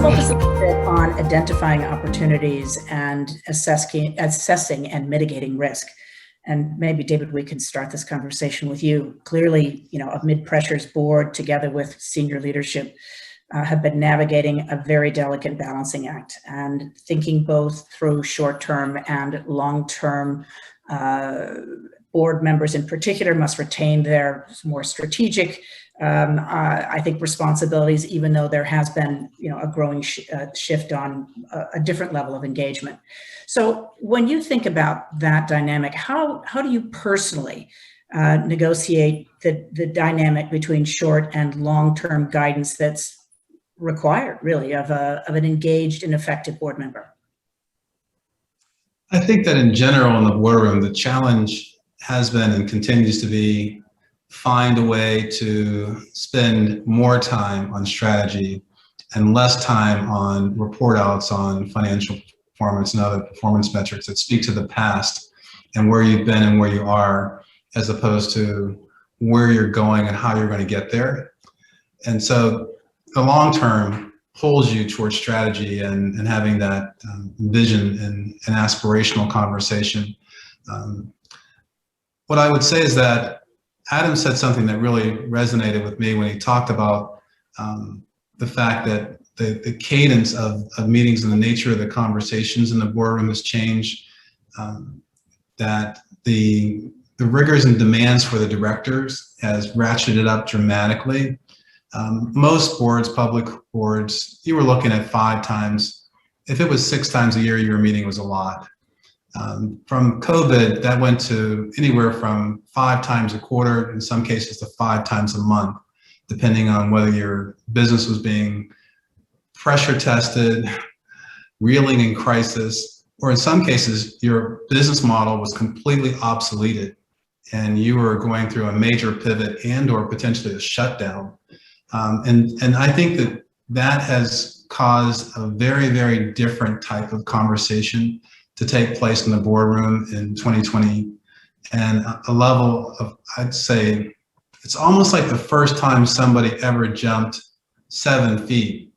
focus a little bit on identifying opportunities and assessing and mitigating risk. And maybe, David, we can start this conversation with you. Clearly, a mid-pressures board together with senior leadership have been navigating a very delicate balancing act and thinking both through short-term and long-term. Board members in particular must retain their more strategic, I think, responsibilities, even though there has been, a growing shift on a different level of engagement. So when you think about that dynamic, how do you personally negotiate the dynamic between short and long-term guidance that's required, really, of an engaged and effective board member? I think that in general in the boardroom, the challenge has been and continues to be find a way to spend more time on strategy and less time on report outs on financial performance and other performance metrics that speak to the past and where you've been and where you are, as opposed to where you're going and how you're going to get there. And so the long term pulls you towards strategy and having that vision and aspirational conversation. What I would say is that Adam said something that really resonated with me when he talked about the fact that the cadence of meetings and the nature of the conversations in the boardroom has changed, that the rigors and demands for the directors has ratcheted up dramatically. Most boards, public boards, you were looking at 5 times. If it was 6 times a year, your meeting was a lot. From COVID, that went to anywhere from 5 times a quarter, in some cases to 5 times a month, depending on whether your business was being pressure tested, reeling in crisis, or in some cases, your business model was completely obsoleted and you were going through a major pivot and or potentially a shutdown. And I think that has caused a very, very different type of conversation to take place in the boardroom in 2020, and a level of, I'd say, it's almost like the first time somebody ever jumped 7 feet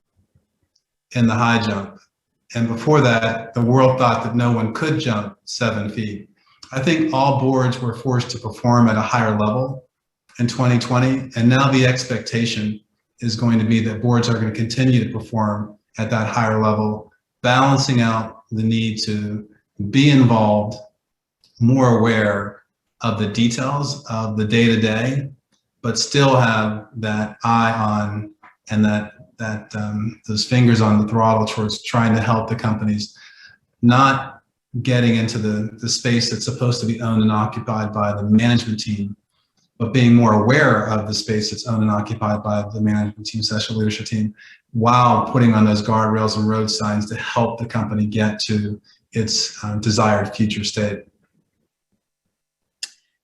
in the high jump. And before that, the world thought that no one could jump 7 feet. I think all boards were forced to perform at a higher level in 2020, and now the expectation is going to be that boards are going to continue to perform at that higher level, balancing out the need to be involved, more aware of the details of the day-to-day, but still have that eye on and those fingers on the throttle towards trying to help the companies, not getting into the space that's supposed to be owned and occupied by the management team, but being more aware of the space that's owned and occupied by the management team, session leadership team, while putting on those guardrails and road signs to help the company get to its desired future state.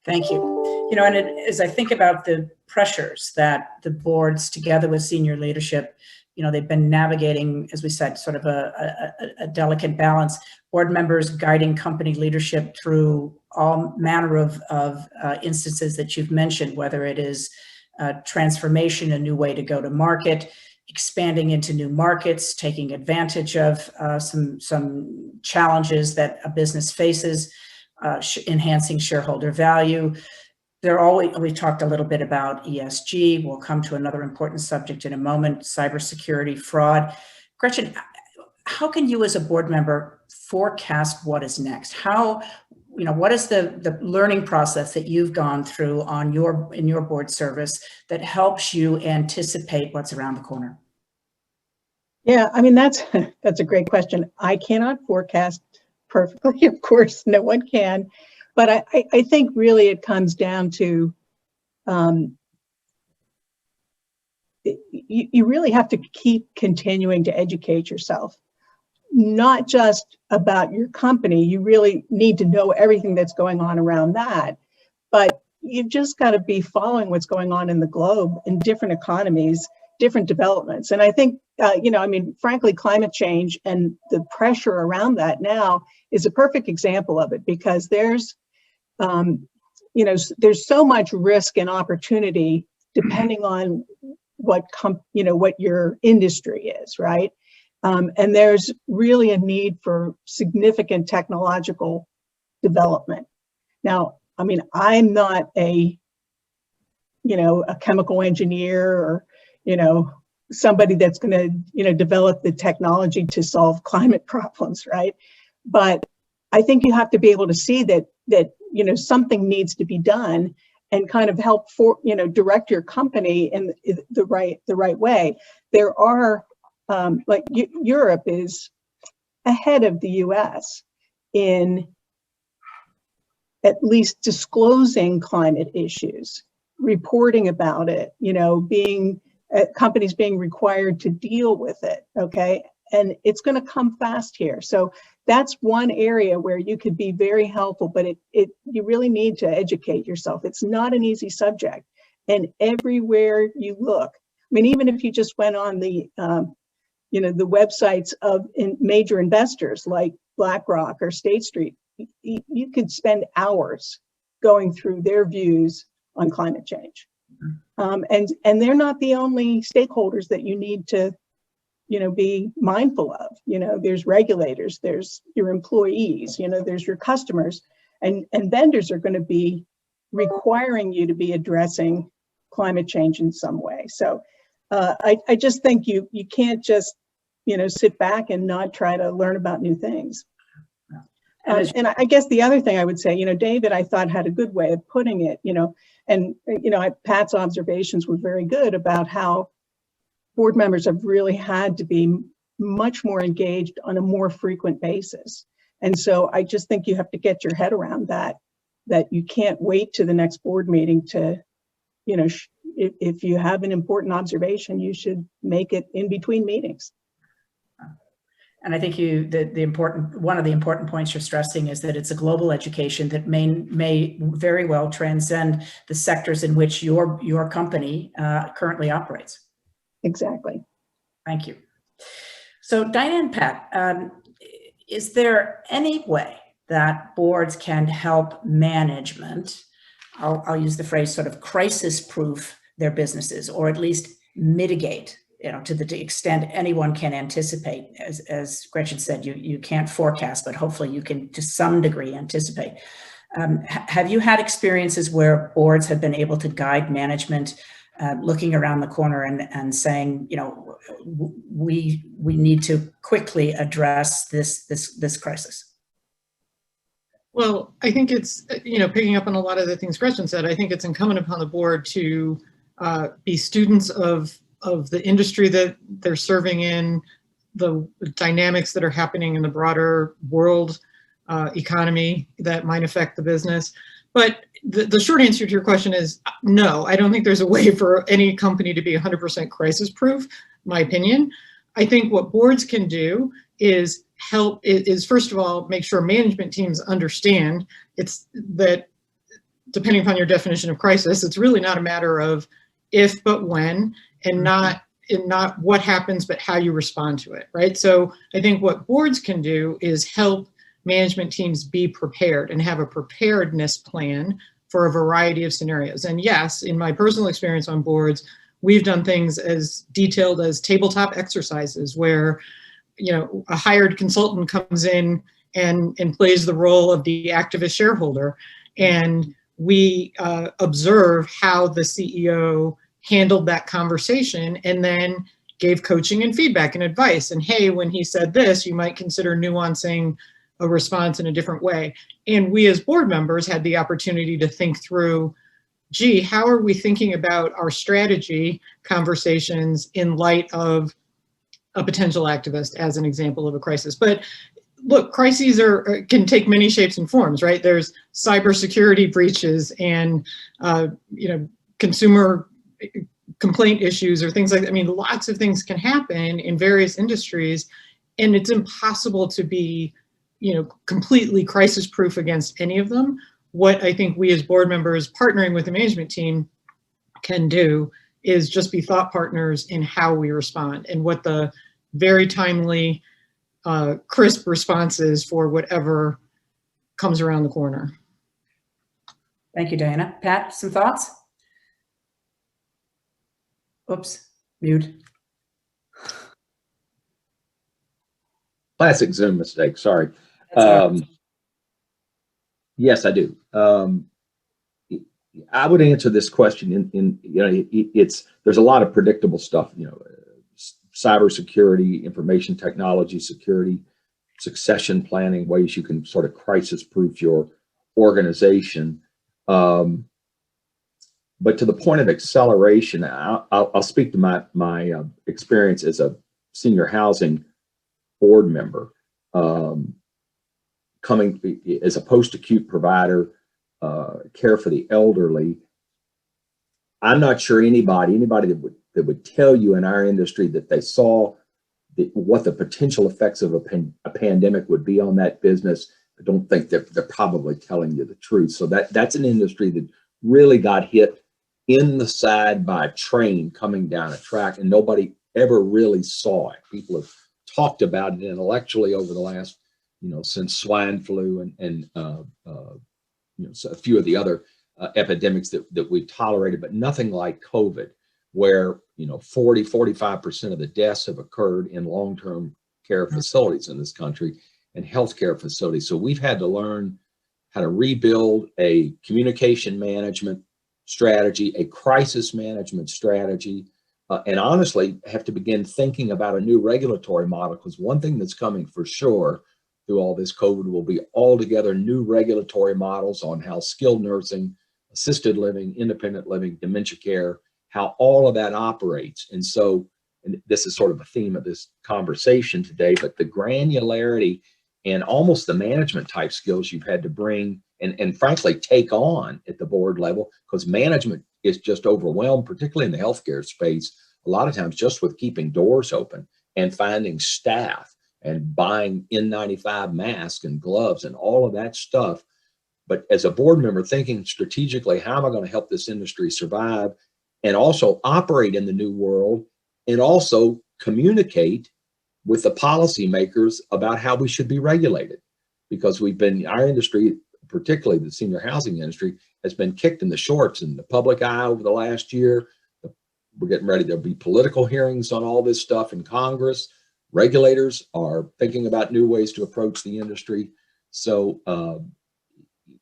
Thank you. And as I think about the pressures that the boards, together with senior leadership, they've been navigating, as we said, sort of a delicate balance. Board members guiding company leadership through all manner of instances that you've mentioned, whether it is transformation, a new way to go to market, expanding into new markets, taking advantage of some challenges that a business faces, enhancing shareholder value. We talked a little bit about ESG. We'll come to another important subject in a moment, cybersecurity, fraud. Gretchen, how can you as a board member forecast what is next? What is the learning process that you've gone through in your board service that helps you anticipate what's around the corner? Yeah, that's a great question. I cannot forecast perfectly, of course, no one can, but I think really it comes down to you really have to keep continuing to educate yourself. Not just about your company, you really need to know everything that's going on around that, but you've just got to be following what's going on in the globe, in different economies, different developments. And I think, frankly, climate change and the pressure around that now is a perfect example of it, because there's so much risk and opportunity depending on what your industry is, right? And there's really a need for significant technological development. Now, I mean, I'm not a chemical engineer or, somebody that's going to, develop the technology to solve climate problems, right? But I think you have to be able to see that something needs to be done and kind of help direct your company in the right way. There are Europe is ahead of the US in at least disclosing climate issues, reporting about it, being companies being required to deal with it, okay? And it's going to come fast here. So that's one area where you could be very helpful, but you really need to educate yourself. It's not an easy subject. And everywhere you look, I mean, even if you just went on the websites of major investors like BlackRock or State Street, you could spend hours going through their views on climate change. And they're not the only stakeholders that you need to, be mindful of. There's regulators, there's your employees, there's your customers, and vendors are going to be requiring you to be addressing climate change in some way. So I just think you can't just, sit back and not try to learn about new things. And I guess the other thing I would say, David, I thought had a good way of putting it, and, Pat's observations were very good about how board members have really had to be much more engaged on a more frequent basis. And so I just think you have to get your head around that you can't wait to the next board meeting to, if you have an important observation, you should make it in between meetings. And I think one of the important points you're stressing is that it's a global education that may very well transcend the sectors in which your company currently operates. Exactly. Thank you. So Diane, Pat, is there any way that boards can help management, I'll use the phrase sort of crisis-proof their businesses, or at least mitigate, to the extent anyone can anticipate? As Gretchen said, you can't forecast, but hopefully you can to some degree anticipate. Have you had experiences where boards have been able to guide management looking around the corner and saying, we need to quickly address this crisis? Well, I think it's, picking up on a lot of the things Gretchen said, I think it's incumbent upon the board to be students of the industry that they're serving in, the dynamics that are happening in the broader world economy that might affect the business. But the short answer to your question is no, I don't think there's a way for any company to be 100% crisis proof, my opinion. I think what boards can do is first of all, make sure management teams understand it's that, depending upon your definition of crisis, it's really not a matter of if, but when, and not what happens, but how you respond to it, right? So I think what boards can do is help management teams be prepared and have a preparedness plan for a variety of scenarios. And yes, in my personal experience on boards, we've done things as detailed as tabletop exercises where, a hired consultant comes in and plays the role of the activist shareholder. And we observe how the CEO handled that conversation and then gave coaching and feedback and advice. And hey, when he said this, you might consider nuancing a response in a different way. And we as board members had the opportunity to think through, gee, how are we thinking about our strategy conversations in light of a potential activist as an example of a crisis? But look, crises can take many shapes and forms, right? There's cybersecurity breaches and consumer complaint issues or things like that. I mean, lots of things can happen in various industries, and it's impossible to be, completely crisis proof against any of them. What I think we as board members partnering with the management team can do is just be thought partners in how we respond and what the very timely, crisp response is for whatever comes around the corner. Thank you, Diana. Pat, some thoughts? Oops, mute. Classic Zoom mistake, sorry. That's all right. Yes, I do. I would answer this question there's a lot of predictable stuff, cybersecurity, information technology security, succession planning, ways you can sort of crisis proof your organization. But to the point of acceleration, I'll speak to my experience as a senior housing board member, coming as a post-acute provider, care for the elderly. I'm not sure anybody that would tell you in our industry that they saw what the potential effects of a pandemic would be on that business. I don't think they're probably telling you the truth. So that's an industry that really got hit in the side by a train coming down a track, and nobody ever really saw it. People have talked about it intellectually over the last, since swine flu and so a few of the other epidemics that we've tolerated, but nothing like COVID, where 45% of the deaths have occurred in long-term care facilities in this country and healthcare facilities. So we've had to learn how to rebuild a communication management strategy, a crisis management strategy, and honestly have to begin thinking about a new regulatory model, because one thing that's coming for sure through all this COVID will be altogether new regulatory models on how skilled nursing, assisted living, independent living, dementia care, how all of that operates. And so, and this is sort of a theme of this conversation today, but the granularity and almost the management type skills you've had to bring and frankly take on at the board level, because management is just overwhelmed, particularly in the healthcare space, a lot of times just with keeping doors open and finding staff and buying N95 masks and gloves and all of that stuff. But as a board member, thinking strategically, how am I going to help this industry survive and also operate in the new world, and also communicate with the policymakers about how we should be regulated? Because our industry, particularly the senior housing industry, has been kicked in the shorts in the public eye over the last year. We're getting ready. There'll be political hearings on all this stuff in Congress. Regulators are thinking about new ways to approach the industry. So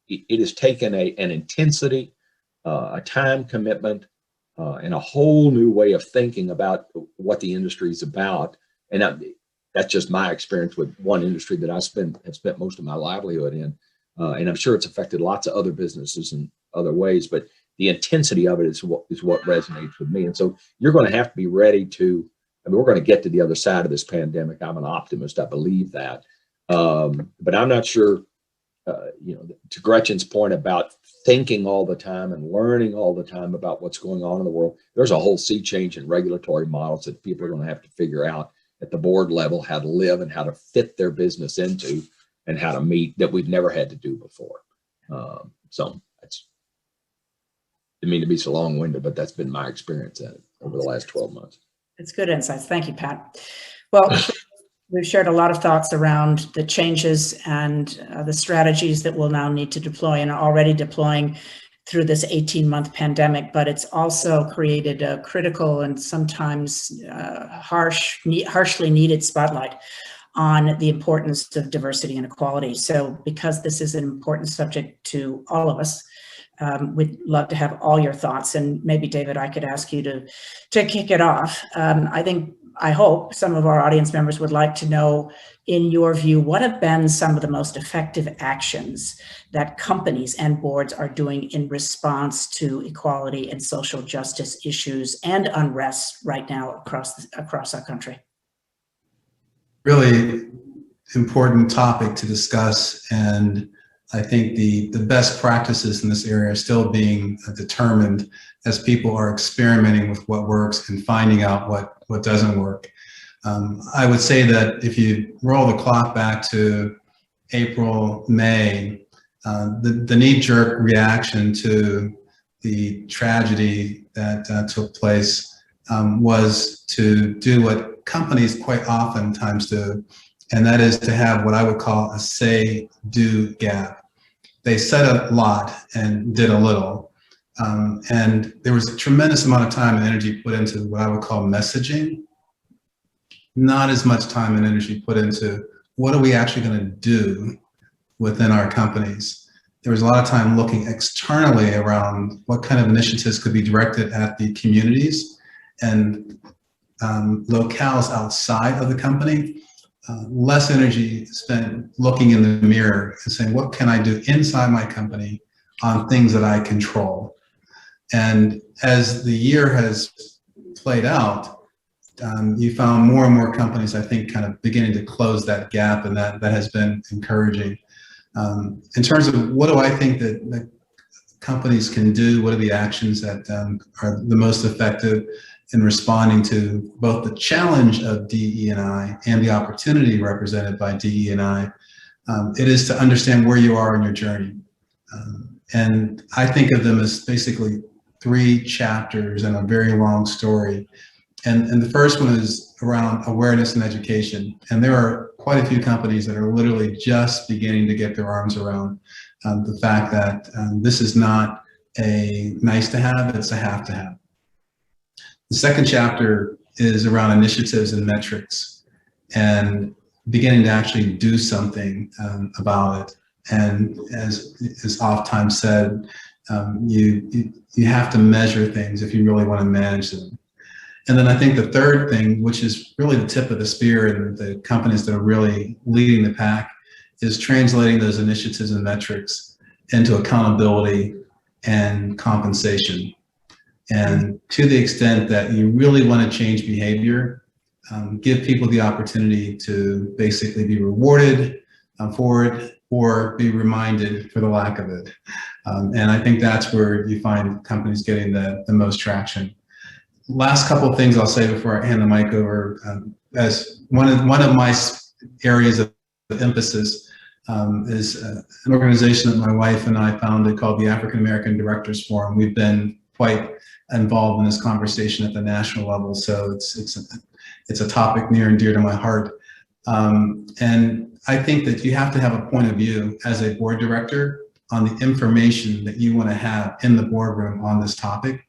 it has taken an intensity, a time commitment, and a whole new way of thinking about what the industry is about. And that's just my experience with one industry that I have spent most of my livelihood in. And I'm sure it's affected lots of other businesses in other ways, but the intensity of it is what resonates with me. And so you're going to have to be ready to, we're going to get to the other side of this pandemic. I'm an optimist. I believe that. But I'm not sure, to Gretchen's point about thinking all the time and learning all the time about what's going on in the world, there's a whole sea change in regulatory models that people are going to have to figure out at the board level, how to live and how to fit their business into, and how to meet, that we've never had to do before. So that's, didn't mean to be so long-winded, but that's been my experience at it over the last 12 months. It's good insights. Thank you, Pat. Well, we've shared a lot of thoughts around the changes and the strategies that we'll now need to deploy and are already deploying through this 18-month pandemic, but it's also created a critical and sometimes harshly needed spotlight on the importance of diversity and equality. So because this is an important subject to all of us, we'd love to have all your thoughts. And maybe, David, I could ask you to kick it off. I hope some of our audience members would like to know, in your view, what have been some of the most effective actions that companies and boards are doing in response to equality and social justice issues and unrest right now across our country? Really important topic to discuss, and I think the best practices in this area are still being determined as people are experimenting with what works and finding out what doesn't work. I would say that if you roll the clock back to April, May, the knee-jerk reaction to the tragedy that took place was to do what companies quite oftentimes do, and that is to have what I would call a say-do gap. They said a lot and did a little. And there was a tremendous amount of time and energy put into what I would call messaging, not as much time and energy put into what are we actually going to do within our companies? There was a lot of time looking externally around what kind of initiatives could be directed at the communities and locales outside of the company. Less energy spent looking in the mirror and saying, what can I do inside my company on things that I control? And as the year has played out, you found more and more companies, I think, kind of beginning to close that gap, and that has been encouraging. In terms of what do I think that companies can do, what are the actions that are the most effective in responding to both the challenge of DE&I and the opportunity represented by DE&I, it is to understand where you are in your journey. And I think of them as basically 3 chapters in a very long story. And the first one is around awareness and education. And there are quite a few companies that are literally just beginning to get their arms around the fact that this is not a nice to have, it's a have to have. The second chapter is around initiatives and metrics and beginning to actually do something about it. And as oftentimes said, you have to measure things if you really want to manage them. And then I think the third thing, which is really the tip of the spear and the companies that are really leading the pack, is translating those initiatives and metrics into accountability and compensation. And to the extent that you really want to change behavior, give people the opportunity to basically be rewarded for it or be reminded for the lack of it. And I think that's where you find companies getting the most traction. Last couple of things I'll say before I hand the mic over, as one of my areas of emphasis is an organization that my wife and I founded called the African American Directors Forum. We've been quite involved in this conversation at the national level, so it's a topic near and dear to my heart. And I think that you have to have a point of view as a board director on the information that you want to have in the boardroom on this topic.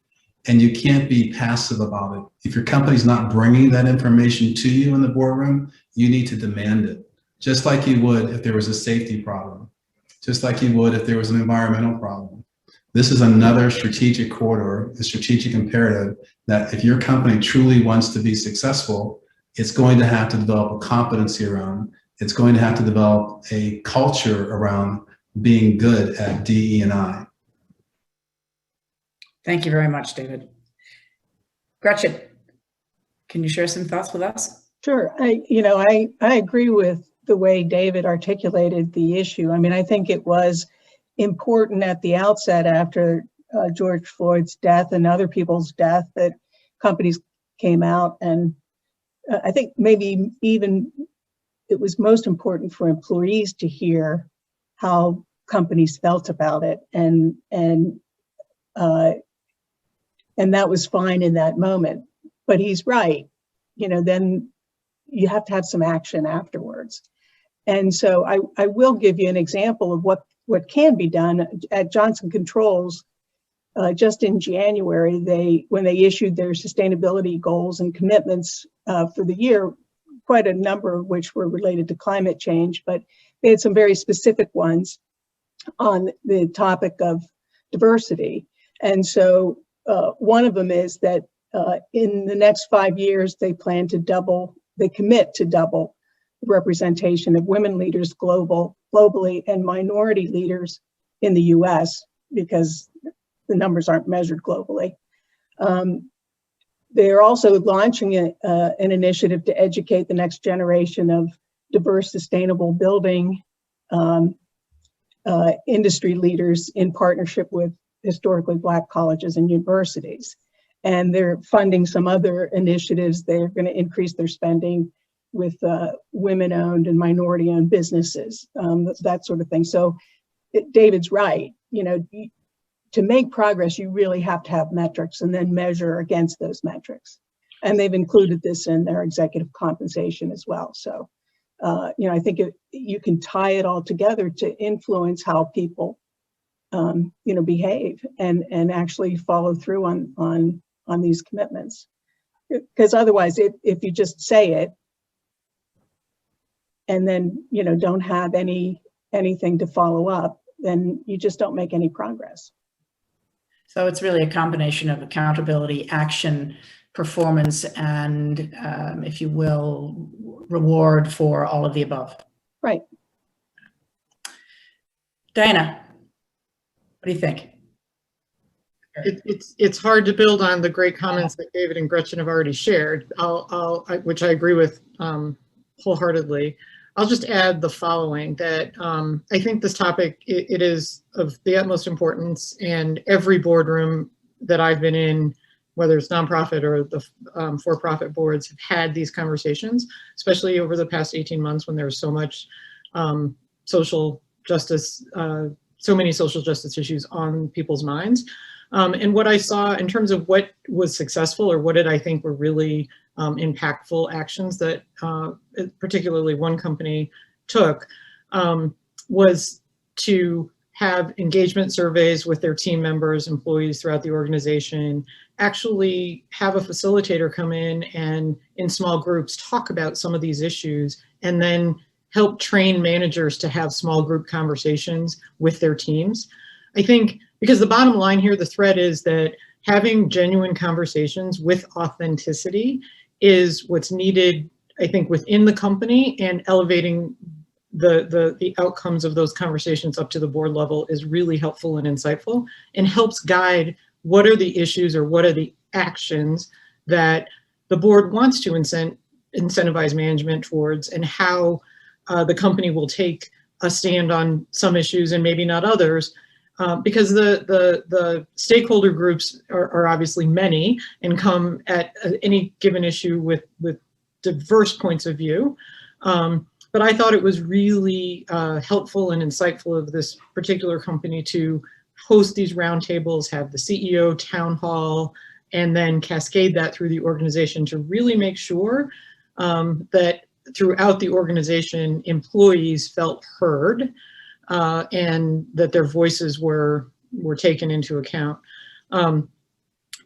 And you can't be passive about it. If your company's not bringing that information to you in the boardroom, you need to demand it. Just like you would if there was a safety problem, just like you would if there was an environmental problem. This is another strategic corridor, a strategic imperative that if your company truly wants to be successful, it's going to have to develop a competency around, it's going to have to develop a culture around being good at DE&I. Thank you very much, David. Gretchen, can you share some thoughts with us? Sure. I agree with the way David articulated the issue. I mean, I think it was important at the outset after George Floyd's death and other people's death that companies came out, and I think maybe even it was most important for employees to hear how companies felt about it, and that was fine in that moment. But he's right, then you have to have some action afterwards. And so I will give you an example of what can be done. At Johnson Controls, just in January, when they issued their sustainability goals and commitments for the year, quite a number of which were related to climate change, but they had some very specific ones on the topic of diversity. And so one of them is that in the next 5 years, they commit to double the representation of women leaders globally and minority leaders in the US, because the numbers aren't measured globally. They're also launching an initiative to educate the next generation of diverse, sustainable building industry leaders in partnership with historically Black colleges and universities. And they're funding some other initiatives. They're going to increase their spending with women-owned and minority-owned businesses, that sort of thing. So David's right. To make progress, you really have to have metrics and then measure against those metrics. And they've included this in their executive compensation as well. So, I think you can tie it all together to influence how people, behave and actually follow through on these commitments. Because otherwise, if you just say it and then, don't have anything to follow up, then you just don't make any progress. So it's really a combination of accountability, action, performance, and, if you will, reward for all of the above. Right. Diana, what do you think? It's hard to build on the great comments that David and Gretchen have already shared, which I agree with wholeheartedly. I'll just add the following, that I think this topic, it is of the utmost importance, and every boardroom that I've been in, whether it's nonprofit or the for-profit boards, have had these conversations, especially over the past 18 months when there was so much social justice, so many social justice issues on people's minds. And what I saw in terms of what was successful, or what did I think were really impactful actions that particularly one company took, was to have engagement surveys with their team members, employees throughout the organization, actually have a facilitator come in small groups talk about some of these issues, and then help train managers to have small group conversations with their teams. I think, because the bottom line here, the thread is that having genuine conversations with authenticity is what's needed, I think, within the company, and elevating the outcomes of those conversations up to the board level is really helpful and insightful, and helps guide what are the issues or what are the actions that the board wants to incentivize management towards, and how the company will take a stand on some issues and maybe not others. Because the stakeholder groups are obviously many, and come at any given issue with diverse points of view. But I thought it was really helpful and insightful of this particular company to host these roundtables, have the CEO town hall, and then cascade that through the organization to really make sure that throughout the organization, employees felt heard, and that their voices were taken into account.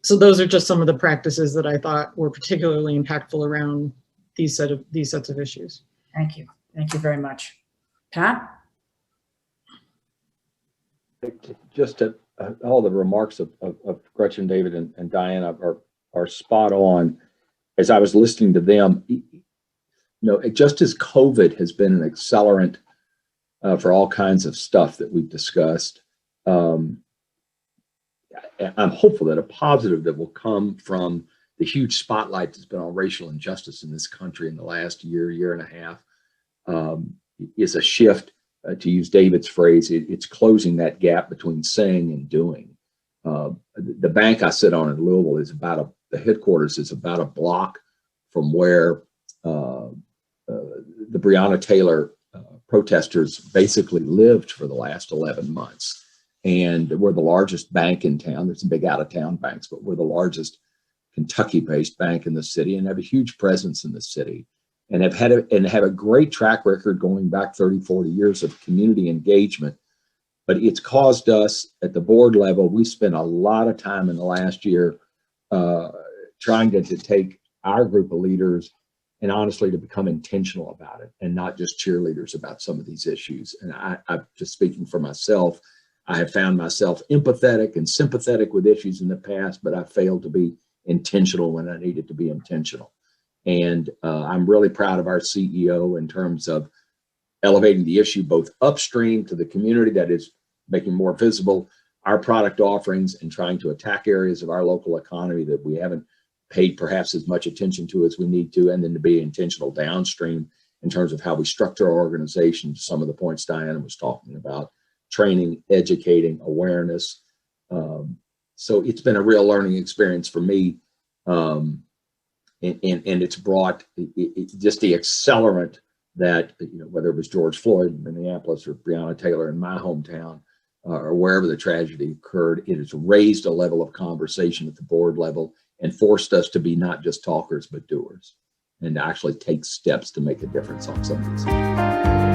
So those are just some of the practices that I thought were particularly impactful around these sets of issues. Thank you. Thank you very much. Pat? Just all the remarks of Gretchen, David, and Diana are spot on. As I was listening to them, just as COVID has been an accelerant for all kinds of stuff that we've discussed, I'm hopeful that a positive that will come from the huge spotlight that's been on racial injustice in this country in the last year and a half, is a shift, to use David's phrase, it's closing that gap between saying and doing. The bank I sit on in Louisville is the headquarters is about a block from where the Breonna Taylor protesters basically lived for the last 11 months. And we're the largest bank in town. There's some big out-of-town banks, but we're the largest Kentucky-based bank in the city, and have a huge presence in the city, and have a great track record going back 30, 40 years of community engagement. But it's caused us at the board level, we spent a lot of time in the last year trying to take our group of leaders and honestly to become intentional about it, and not just cheerleaders about some of these issues. And I'm just speaking for myself. I have found myself empathetic and sympathetic with issues in the past, but I failed to be intentional when I needed to be intentional. And I'm really proud of our CEO in terms of elevating the issue both upstream to the community, that is making more visible our product offerings and trying to attack areas of our local economy that we haven't paid perhaps as much attention to as we need to, and then to be intentional downstream in terms of how we structure our organization, some of the points Diana was talking about, training, educating, awareness. So it's been a real learning experience for me. And it's brought just the accelerant that, whether it was George Floyd in Minneapolis or Breonna Taylor in my hometown, or wherever the tragedy occurred, it has raised a level of conversation at the board level and forced us to be not just talkers, but doers, and to actually take steps to make a difference on some of these things.